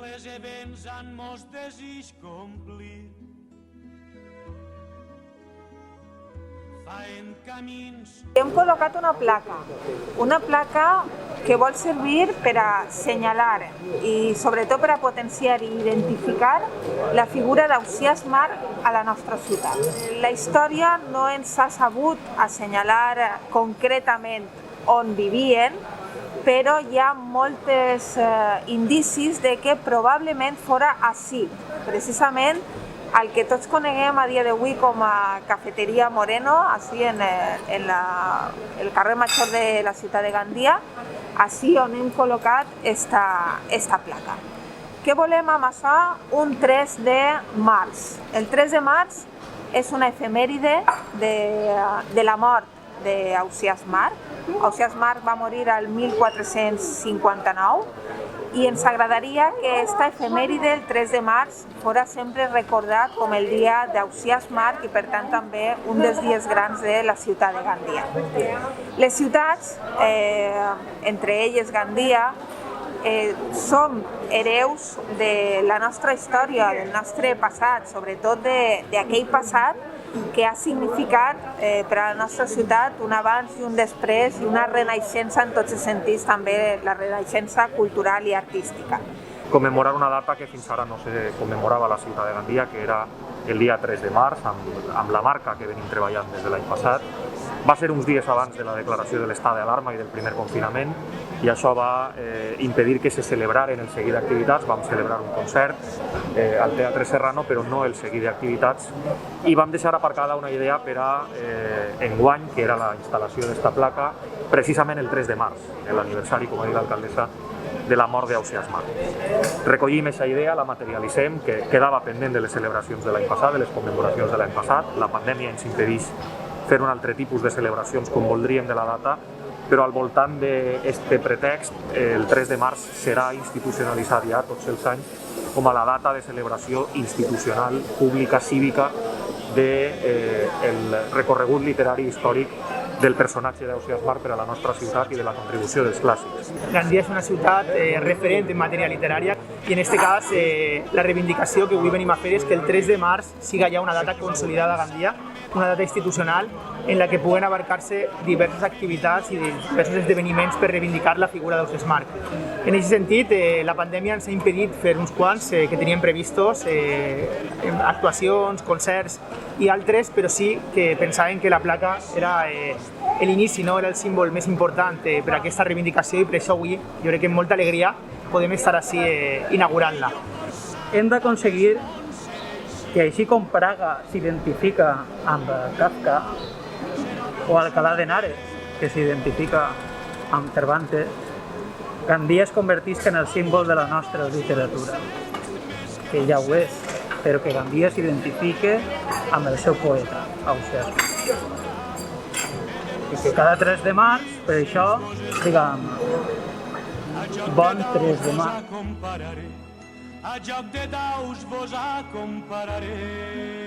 les events han mos desig complir. Faen camins. Hem col·locat una placa que vol servir per a assenyalar i sobretot per a potenciar i identificar la figura d'Ausiàs March a la nostra ciutat. La història no ens ha sabut assenyalar concretament on vivien, però hi ha molts indicis de que probablement fora ací, precisament el que tots coneguem a dia d'avui com a Cafeteria Moreno, així en el carrer Major de la ciutat de Gandia, així on hem col·locat esta placa. Què volem amassar? Un 3 de març. El 3 de març és una efemèride de la mort d'Ausiàs March. Ausiàs March va morir al 1459 i ens agradaria que aquesta efemèride, el 3 de març, fora sempre recordat com el dia d'Ausiàs March i per tant també un dels dies grans de la ciutat de Gandia. Les ciutats, entre elles Gandia, som hereus de la nostra història, del nostre passat, sobretot d'aquell passat que ha significat per a la nostra ciutat un abans i un després i una renaixença en tots els sentits, també la renaixença cultural i artística. Commemorar una data que fins ara no se commemorava a la ciutat de Gandia, que era el dia 3 de març, amb la marca que venim treballant des de l'any passat. Va ser uns dies abans de la declaració de l'estat d'alarma i del primer confinament i això va impedir que se celebraren el seguit d'activitats. Vam celebrar un concert al Teatre Serrano, però no el seguit d'activitats, i vam deixar aparcada una idea per a enguany, que era la instal·lació d'esta placa, precisament el 3 de març, l'aniversari, com ha dit l'alcaldessa, de la mort d'Ausiàs March. Recollim aquesta idea, la materialitzem, que quedava pendent de les celebracions de l'any passat, de les commemoracions de l'any passat. La pandèmia ens impedeix fer un altre tipus de celebracions com voldríem de la data, però al voltant d'aquest pretext, el 3 de març serà institucionalitzat ja tots els anys com a la data de celebració institucional, pública, cívica del recorregut literari històric del personatge d'Ausiàs March per a la nostra ciutat i de la contribució dels clàssics. Gandia és una ciutat referent en matèria literària i en aquest cas la reivindicació que avui venim a fer és que el 3 de març siga ja una data consolidada a Gandia, una data institucional en la que puguen abarcar-se diverses activitats i diversos esdeveniments per reivindicar la figura d'Ausiàs March. En aquest sentit, la pandèmia ens ha impedit fer uns quants que teníem previstos, actuacions, concerts i altres, però sí que pensàvem que la placa era l'inici, era el símbol més important per a aquesta reivindicació i per això avui jo crec que amb molta alegria podem estar així inaugurant-la. Hem d'aconseguir que així com Praga s'identifica amb Kafka o Alcalá de Henares, que s'identifica amb Cervantes, Gandia es convertisca en el símbol de la nostra literatura, que ja ho és, però que Gandia s'identifique amb el seu poeta, Ausiàs March. I que cada 3 de març, per això, diguem, bon 3 de març. A joc de daus vos acompararé.